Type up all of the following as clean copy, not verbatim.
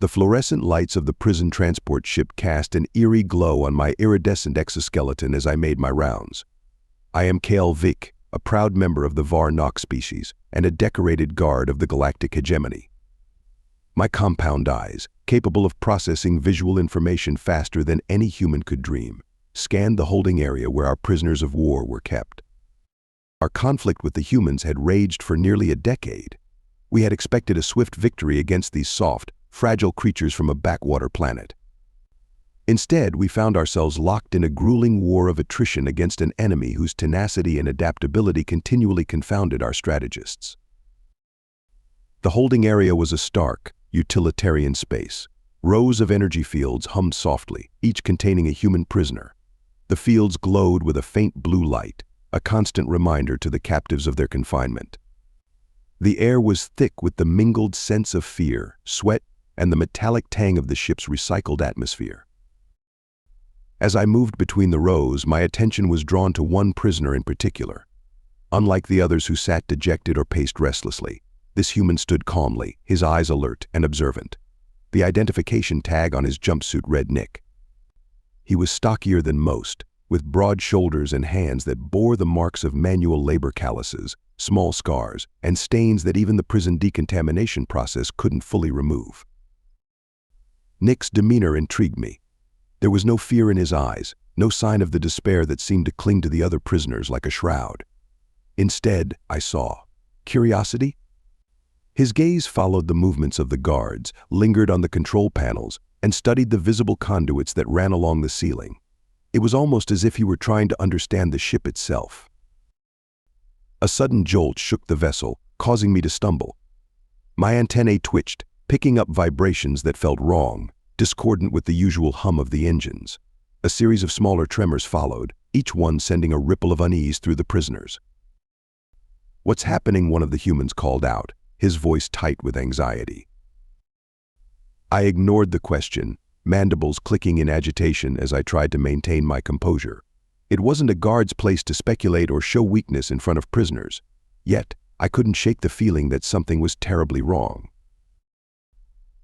The fluorescent lights of the prison transport ship cast an eerie glow on my iridescent exoskeleton as I made my rounds. I am Kale Vik, a proud member of the Var-Nok species and a decorated guard of the galactic hegemony. My compound eyes, capable of processing visual information faster than any human could dream, scanned the holding area where our prisoners of war were kept. Our conflict with the humans had raged for nearly a decade. We had expected a swift victory against these soft, fragile creatures from a backwater planet. Instead, we found ourselves locked in a grueling war of attrition against an enemy whose tenacity and adaptability continually confounded our strategists. The holding area was a stark, utilitarian space. Rows of energy fields hummed softly, each containing a human prisoner. The fields glowed with a faint blue light, a constant reminder to the captives of their confinement. The air was thick with the mingled sense of fear, sweat, and the metallic tang of the ship's recycled atmosphere. As I moved between the rows, my attention was drawn to one prisoner in particular. Unlike the others who sat dejected or paced restlessly, this human stood calmly, his eyes alert and observant. The identification tag on his jumpsuit read Nick. He was stockier than most, with broad shoulders and hands that bore the marks of manual labor calluses, small scars, and stains that even the prison decontamination process couldn't fully remove. Nick's demeanor intrigued me. There was no fear in his eyes, no sign of the despair that seemed to cling to the other prisoners like a shroud. Instead, I saw curiosity. His gaze followed the movements of the guards, lingered on the control panels, and studied the visible conduits that ran along the ceiling. It was almost as if he were trying to understand the ship itself. A sudden jolt shook the vessel, causing me to stumble. My antennae twitched, picking up vibrations that felt wrong, discordant with the usual hum of the engines. A series of smaller tremors followed, each one sending a ripple of unease through the prisoners. "What's happening?" one of the humans called out, his voice tight with anxiety. I ignored the question, mandibles clicking in agitation as I tried to maintain my composure. It wasn't a guard's place to speculate or show weakness in front of prisoners. Yet, I couldn't shake the feeling that something was terribly wrong.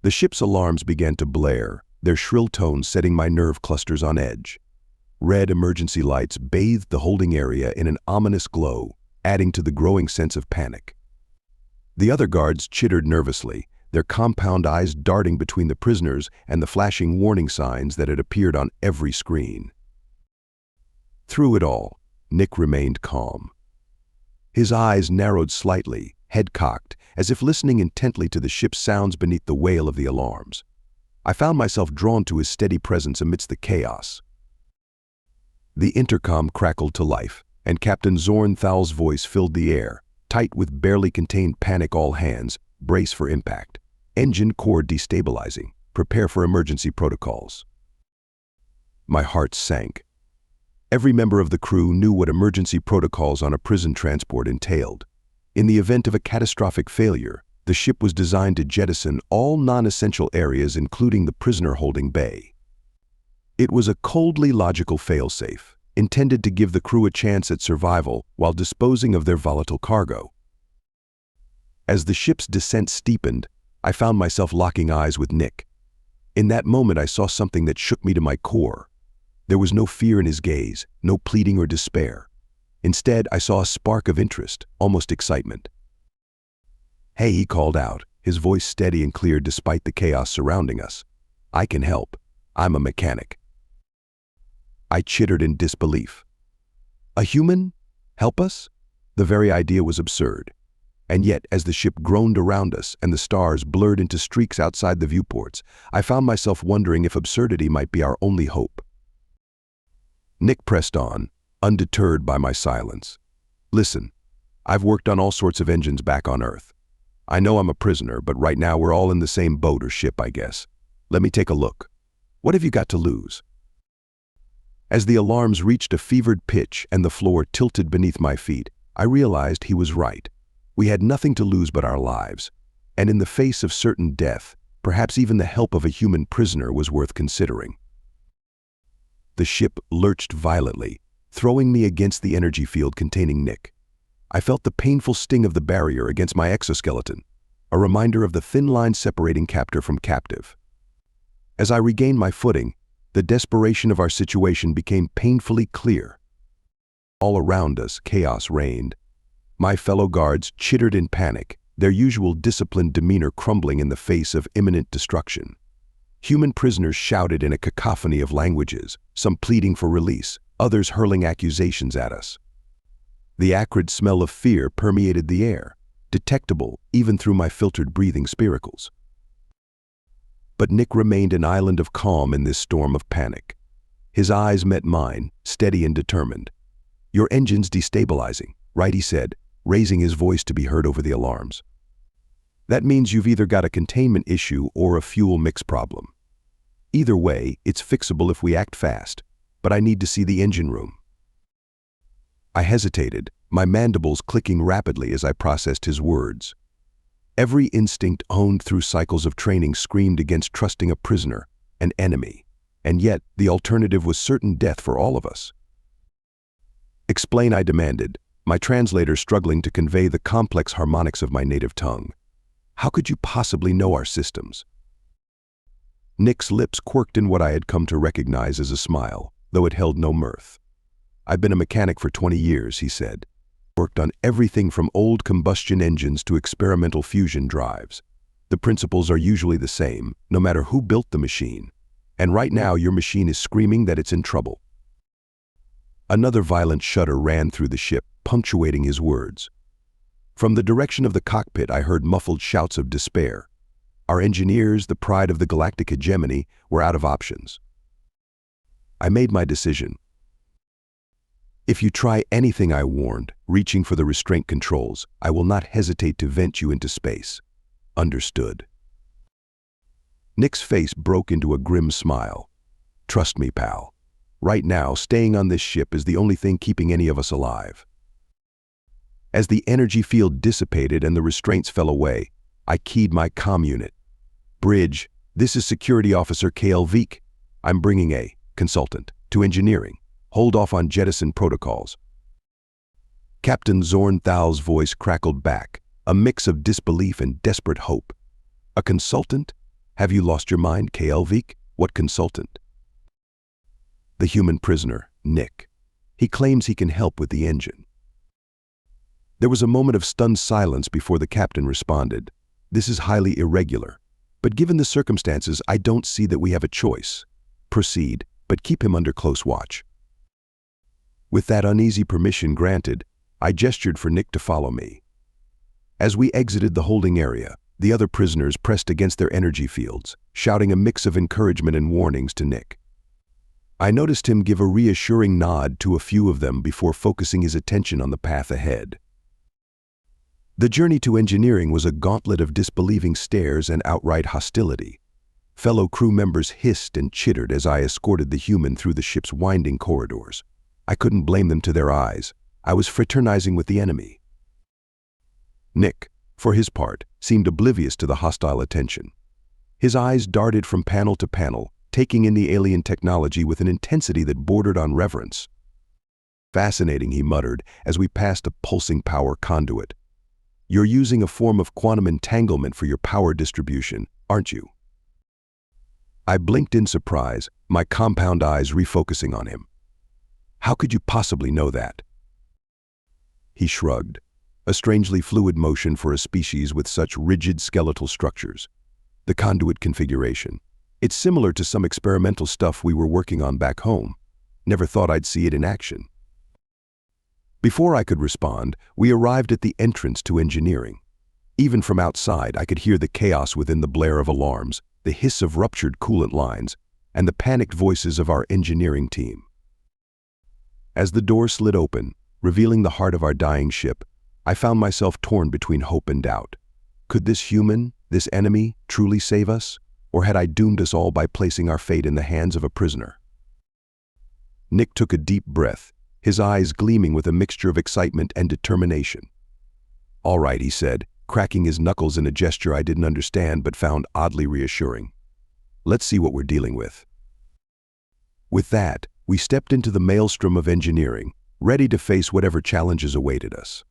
The ship's alarms began to blare, their shrill tones setting my nerve clusters on edge. Red emergency lights bathed the holding area in an ominous glow, adding to the growing sense of panic. The other guards chittered nervously, their compound eyes darting between the prisoners and the flashing warning signs that had appeared on every screen. Through it all, Nick remained calm. His eyes narrowed slightly, head cocked, as if listening intently to the ship's sounds beneath the wail of the alarms. I found myself drawn to his steady presence amidst the chaos. The intercom crackled to life, and Captain Zornthal's voice filled the air, tight with barely contained panic. "All hands, brace for impact. Engine core destabilizing. Prepare for emergency protocols." My heart sank. Every member of the crew knew what emergency protocols on a prison transport entailed. In the event of a catastrophic failure, the ship was designed to jettison all non-essential areas, including the prisoner-holding bay. It was a coldly logical failsafe, intended to give the crew a chance at survival while disposing of their volatile cargo. As the ship's descent steepened, I found myself locking eyes with Nick. In that moment, I saw something that shook me to my core. There was no fear in his gaze, no pleading or despair. Instead, I saw a spark of interest, almost excitement. "Hey," he called out, his voice steady and clear despite the chaos surrounding us. "I can help. I'm a mechanic." I chittered in disbelief. A human? Help us? The very idea was absurd. And yet, as the ship groaned around us and the stars blurred into streaks outside the viewports, I found myself wondering if absurdity might be our only hope. Nick pressed on, undeterred by my silence. "Listen, I've worked on all sorts of engines back on Earth. I know I'm a prisoner, but right now we're all in the same boat or ship, I guess. Let me take a look. What have you got to lose?" As the alarms reached a fevered pitch and the floor tilted beneath my feet, I realized he was right. We had nothing to lose but our lives. And in the face of certain death, perhaps even the help of a human prisoner was worth considering. The ship lurched violently, throwing me against the energy field containing Nick. I felt the painful sting of the barrier against my exoskeleton, a reminder of the thin line separating captor from captive. As I regained my footing, the desperation of our situation became painfully clear. All around us, chaos reigned. My fellow guards chittered in panic, their usual disciplined demeanor crumbling in the face of imminent destruction. Human prisoners shouted in a cacophony of languages, some pleading for release, others hurling accusations at us. The acrid smell of fear permeated the air, detectable even through my filtered breathing spiracles. But Nick remained an island of calm in this storm of panic. His eyes met mine, steady and determined. "Your engine's destabilizing, right?" he said, raising his voice to be heard over the alarms. "That means you've either got a containment issue or a fuel mix problem. Either way, it's fixable if we act fast, but I need to see the engine room." I hesitated, my mandibles clicking rapidly as I processed his words. Every instinct honed through cycles of training screamed against trusting a prisoner, an enemy, and yet the alternative was certain death for all of us. "Explain," I demanded, my translator struggling to convey the complex harmonics of my native tongue. "How could you possibly know our systems?" Nick's lips quirked in what I had come to recognize as a smile, though it held no mirth. "I've been a mechanic for 20 years, he said. Worked on everything from old combustion engines to experimental fusion drives. The principles are usually the same, no matter who built the machine. And right now your machine is screaming that it's in trouble." Another violent shudder ran through the ship, punctuating his words. From the direction of the cockpit I heard muffled shouts of despair. Our engineers, the pride of the galactic hegemony, were out of options. I made my decision. "If you try anything," I warned, reaching for the restraint controls, "I will not hesitate to vent you into space." "Understood." Nick's face broke into a grim smile. "Trust me, pal. Right now, staying on this ship is the only thing keeping any of us alive." As the energy field dissipated and the restraints fell away, I keyed my comm unit. "Bridge, this is Security Officer Vly. I'm bringing a consultant to engineering. Hold off on jettison protocols." Captain Zornthal's voice crackled back, a mix of disbelief and desperate hope. "A consultant? Have you lost your mind, Vly? What consultant?" "The human prisoner, Nick. He claims he can help with the engine." There was a moment of stunned silence before the captain responded. "This is highly irregular, but given the circumstances, I don't see that we have a choice. Proceed, but keep him under close watch." With that uneasy permission granted, I gestured for Nick to follow me. As we exited the holding area, the other prisoners pressed against their energy fields, shouting a mix of encouragement and warnings to Nick. I noticed him give a reassuring nod to a few of them before focusing his attention on the path ahead. The journey to engineering was a gauntlet of disbelieving stares and outright hostility. Fellow crew members hissed and chittered as I escorted the human through the ship's winding corridors. I couldn't blame them to their eyes. I was fraternizing with the enemy. Nick, for his part, seemed oblivious to the hostile attention. His eyes darted from panel to panel, taking in the alien technology with an intensity that bordered on reverence. "Fascinating," he muttered as we passed a pulsing power conduit. "You're using a form of quantum entanglement for your power distribution, aren't you?" I blinked in surprise, my compound eyes refocusing on him. "How could you possibly know that?" He shrugged, a strangely fluid motion for a species with such rigid skeletal structures. "The conduit configuration. It's similar to some experimental stuff we were working on back home. Never thought I'd see it in action." Before I could respond, we arrived at the entrance to engineering. Even from outside, I could hear the chaos within the blare of alarms, the hiss of ruptured coolant lines, and the panicked voices of our engineering team. As the door slid open, revealing the heart of our dying ship, I found myself torn between hope and doubt. Could this human, this enemy, truly save us? Or had I doomed us all by placing our fate in the hands of a prisoner? Nick took a deep breath, his eyes gleaming with a mixture of excitement and determination. "All right," he said, cracking his knuckles in a gesture I didn't understand but found oddly reassuring. "Let's see what we're dealing with." With that, we stepped into the maelstrom of engineering, ready to face whatever challenges awaited us.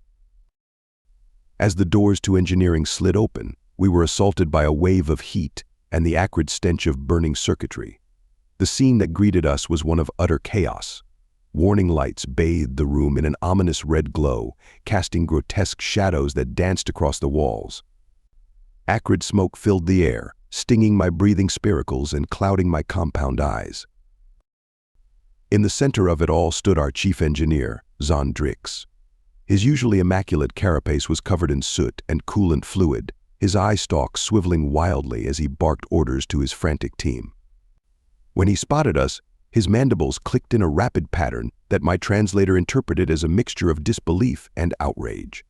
As the doors to engineering slid open, we were assaulted by a wave of heat, and the acrid stench of burning circuitry. The scene that greeted us was one of utter chaos. Warning lights bathed the room in an ominous red glow, casting grotesque shadows that danced across the walls. Acrid smoke filled the air, stinging my breathing spiracles and clouding my compound eyes. In the center of it all stood our chief engineer, Zondrix. His usually immaculate carapace was covered in soot and coolant fluid, his eye stalks swiveling wildly as he barked orders to his frantic team. When he spotted us, his mandibles clicked in a rapid pattern that my translator interpreted as a mixture of disbelief and outrage.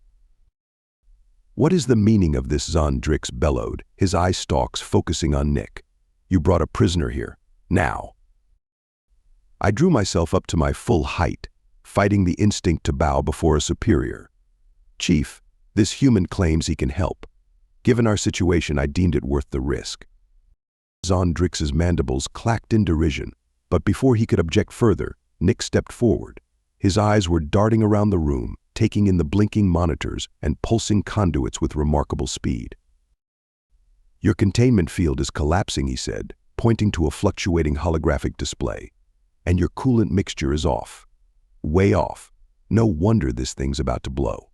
"What is the meaning of this?" Zondrix bellowed, his eye stalks focusing on Nick. "You brought a prisoner here. Now." I drew myself up to my full height, fighting the instinct to bow before a superior. "Chief, this human claims he can help. Given our situation, I deemed it worth the risk." Zondrix's mandibles clacked in derision, but before he could object further, Nick stepped forward. His eyes were darting around the room, taking in the blinking monitors and pulsing conduits with remarkable speed. "Your containment field is collapsing," he said, pointing to a fluctuating holographic display. "And your coolant mixture is off. Way off. No wonder this thing's about to blow."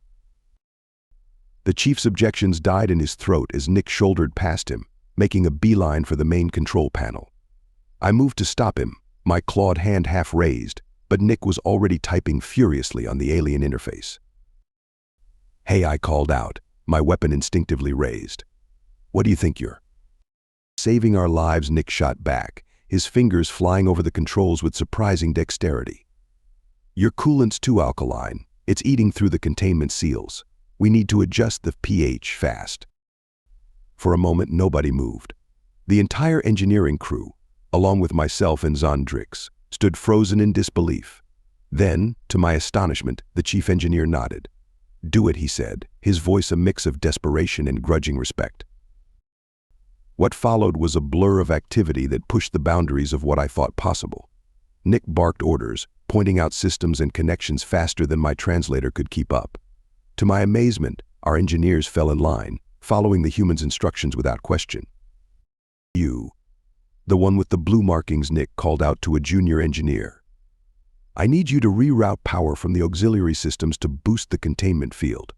The chief's objections died in his throat as Nick shouldered past him, making a beeline for the main control panel. I moved to stop him, my clawed hand half raised, but Nick was already typing furiously on the alien interface. "Hey," I called out, my weapon instinctively raised. "What do you think you're saving our lives?" Nick shot back, his fingers flying over the controls with surprising dexterity. "Your coolant's too alkaline. It's eating through the containment seals. We need to adjust the pH fast." For a moment, nobody moved. The entire engineering crew, along with myself and Zondrix, stood frozen in disbelief. Then, to my astonishment, the chief engineer nodded. "Do it," he said, his voice a mix of desperation and grudging respect. What followed was a blur of activity that pushed the boundaries of what I thought possible. Nick barked orders, pointing out systems and connections faster than my translator could keep up. To my amazement, our engineers fell in line, following the human's instructions without question. "You, the one with the blue markings," Nick called out to a junior engineer. "I need you to reroute power from the auxiliary systems to boost the containment field."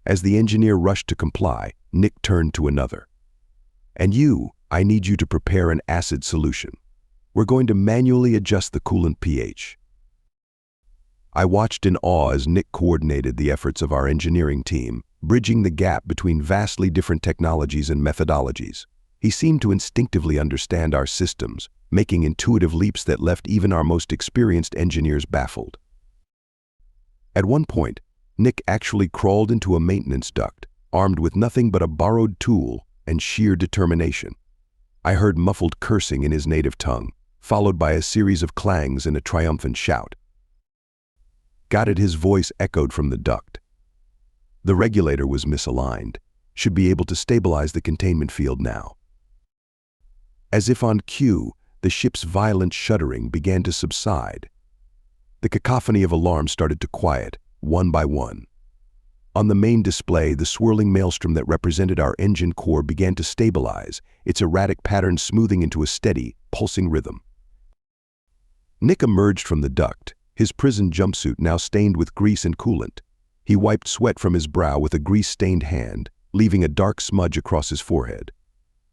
As the engineer rushed to comply, Nick turned to another. "And you, I need you to prepare an acid solution. We're going to manually adjust the coolant pH." I watched in awe as Nick coordinated the efforts of our engineering team, bridging the gap between vastly different technologies and methodologies. He seemed to instinctively understand our systems, making intuitive leaps that left even our most experienced engineers baffled. At one point, Nick actually crawled into a maintenance duct, armed with nothing but a borrowed tool and sheer determination. I heard muffled cursing in his native tongue, followed by a series of clangs and a triumphant shout. "Got it," his voice echoed from the duct. The regulator was misaligned. Should be able to stabilize the containment field now. As if on cue, the ship's violent shuddering began to subside. The cacophony of alarms started to quiet, one by one. On the main display, the swirling maelstrom that represented our engine core began to stabilize, its erratic pattern smoothing into a steady, pulsing rhythm. Nick emerged from the duct, his prison jumpsuit now stained with grease and coolant. He wiped sweat from his brow with a grease-stained hand, leaving a dark smudge across his forehead.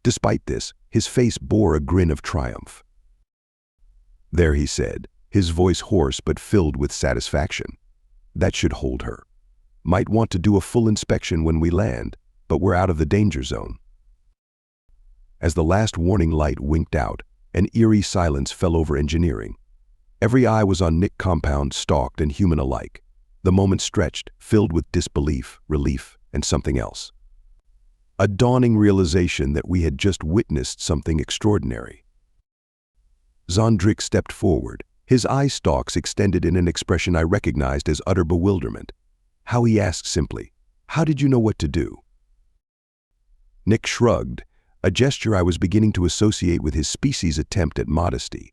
Despite this, his face bore a grin of triumph. "There," he said, his voice hoarse but filled with satisfaction. "That should hold her. Might want to do a full inspection when we land, but we're out of the danger zone." As the last warning light winked out, an eerie silence fell over engineering. Every eye was on Nick compound, stalked and human alike. The moment stretched, filled with disbelief, relief, and something else. A dawning realization that we had just witnessed something extraordinary. Zondrix stepped forward, his eye stalks extended in an expression I recognized as utter bewilderment. How he asked simply, "How did you know what to do?" Nick shrugged, a gesture I was beginning to associate with his species' attempt at modesty.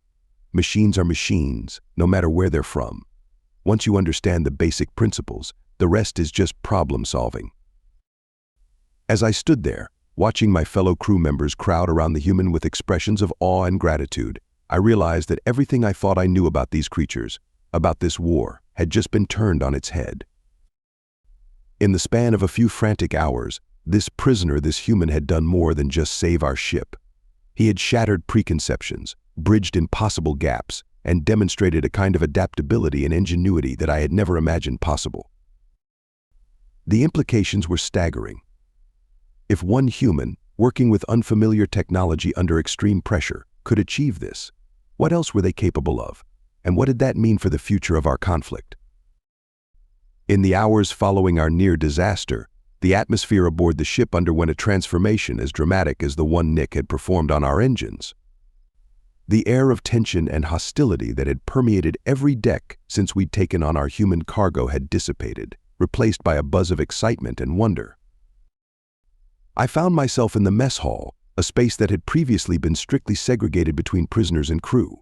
Machines are machines, no matter where they're from. Once you understand the basic principles, the rest is just problem solving. As I stood there, Watching my fellow crew members crowd around the human with expressions of awe and gratitude, I realized that everything I thought I knew about these creatures, about this war, had just been turned on its head. In the span of a few frantic hours, this human had done more than just save our ship. He had shattered preconceptions, bridged impossible gaps, and demonstrated a kind of adaptability and ingenuity that I had never imagined possible. The implications were staggering. If one human, working with unfamiliar technology under extreme pressure, could achieve this, what else were they capable of? And what did that mean for the future of our conflict? In the hours following our near disaster, the atmosphere aboard the ship underwent a transformation as dramatic as the one Nick had performed on our engines. The air of tension and hostility that had permeated every deck since we'd taken on our human cargo had dissipated, replaced by a buzz of excitement and wonder. I found myself in the mess hall, a space that had previously been strictly segregated between prisoners and crew.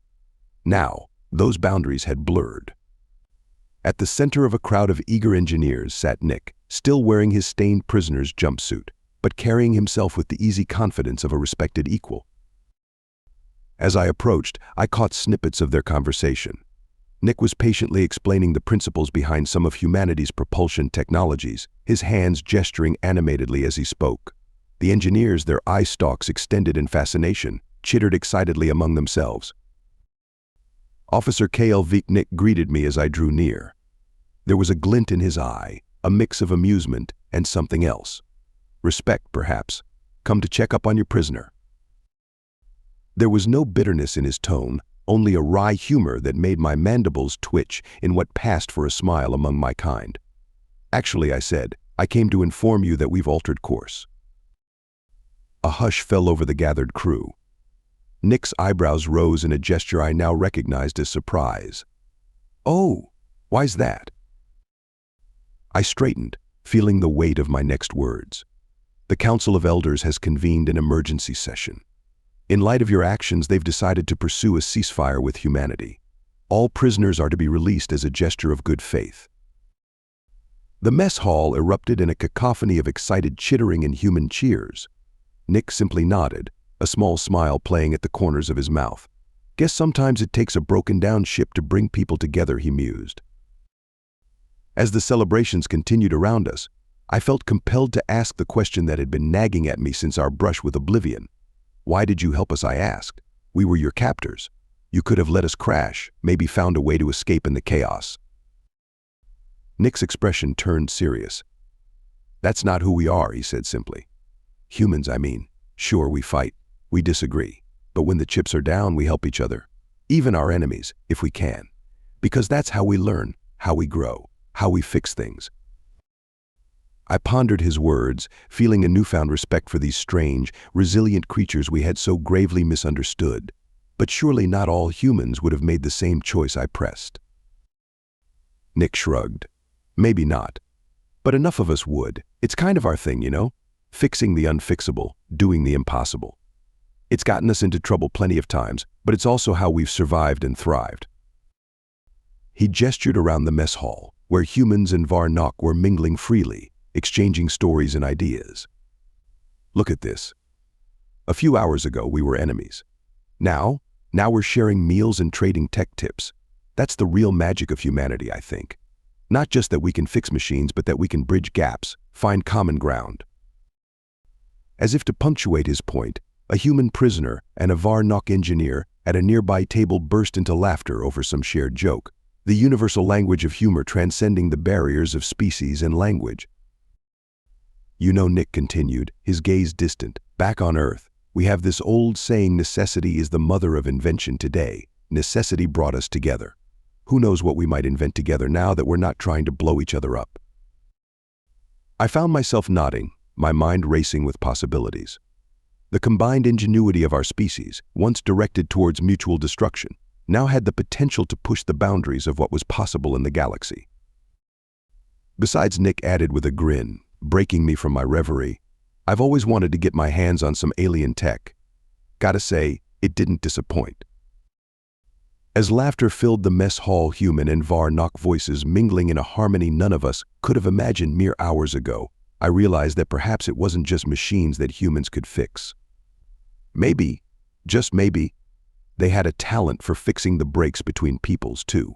Now, those boundaries had blurred. At the center of a crowd of eager engineers sat Nick, still wearing his stained prisoner's jumpsuit, but carrying himself with the easy confidence of a respected equal. As I approached, I caught snippets of their conversation. Nick was patiently explaining the principles behind some of humanity's propulsion technologies, his hands gesturing animatedly as he spoke. The engineers, their eye stalks extended in fascination, chittered excitedly among themselves. Officer HFY Nick greeted me as I drew near. There was a glint in his eye, a mix of amusement and something else. Respect, perhaps. Come to check up on your prisoner. There was no bitterness in his tone, only a wry humor that made my mandibles twitch in what passed for a smile among my kind. Actually, I said, I came to inform you that we've altered course. A hush fell over the gathered crew. Nick's eyebrows rose in a gesture I now recognized as surprise. Oh, why's that? I straightened, feeling the weight of my next words. The Council of Elders has convened an emergency session. In light of your actions, they've decided to pursue a ceasefire with humanity. All prisoners are to be released as a gesture of good faith. The mess hall erupted in a cacophony of excited chittering and human cheers. Nick simply nodded, a small smile playing at the corners of his mouth. Guess sometimes it takes a broken-down ship to bring people together, he mused. As the celebrations continued around us, I felt compelled to ask the question that had been nagging at me since our brush with oblivion. Why did you help us, I asked. We were your captors. You could have let us crash, maybe found a way to escape in the chaos. Nick's expression turned serious. That's not who we are, he said simply. Humans, I mean. Sure, we fight. We disagree. But when the chips are down, we help each other. Even our enemies, if we can. Because that's how we learn, how we grow, how we fix things. I pondered his words, feeling a newfound respect for these strange, resilient creatures we had so gravely misunderstood. But surely not all humans would have made the same choice I pressed. Nick shrugged. Maybe not. But enough of us would. It's kind of our thing, you know? Fixing the unfixable, doing the impossible. It's gotten us into trouble plenty of times, but it's also how we've survived and thrived. He gestured around the mess hall, where humans and Varnock were mingling freely, exchanging stories and ideas. Look at this. A few hours ago, we were enemies. Now we're sharing meals and trading tech tips. That's the real magic of humanity, I think. Not just that we can fix machines, but that we can bridge gaps, find common ground. As if to punctuate his point, a human prisoner and a Varnock engineer at a nearby table burst into laughter over some shared joke, the universal language of humor transcending the barriers of species and language. You know, Nick continued, his gaze distant, back on Earth, we have this old saying, necessity is the mother of invention today. Necessity brought us together. Who knows what we might invent together now that we're not trying to blow each other up? I found myself nodding, my mind racing with possibilities. The combined ingenuity of our species, once directed towards mutual destruction, now had the potential to push the boundaries of what was possible in the galaxy. Besides, Nick added with a grin, breaking me from my reverie, I've always wanted to get my hands on some alien tech. Gotta say, it didn't disappoint. As laughter filled the mess hall, human and Varnock voices mingling in a harmony none of us could have imagined mere hours ago, I realized that perhaps it wasn't just machines that humans could fix. Maybe, just maybe, they had a talent for fixing the breaks between peoples too.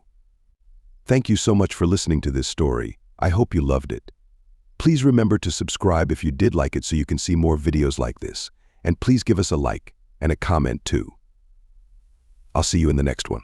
Thank you so much for listening to this story. I hope you loved it. Please remember to subscribe if you did like it so you can see more videos like this. And please give us a like and a comment too. I'll see you in the next one.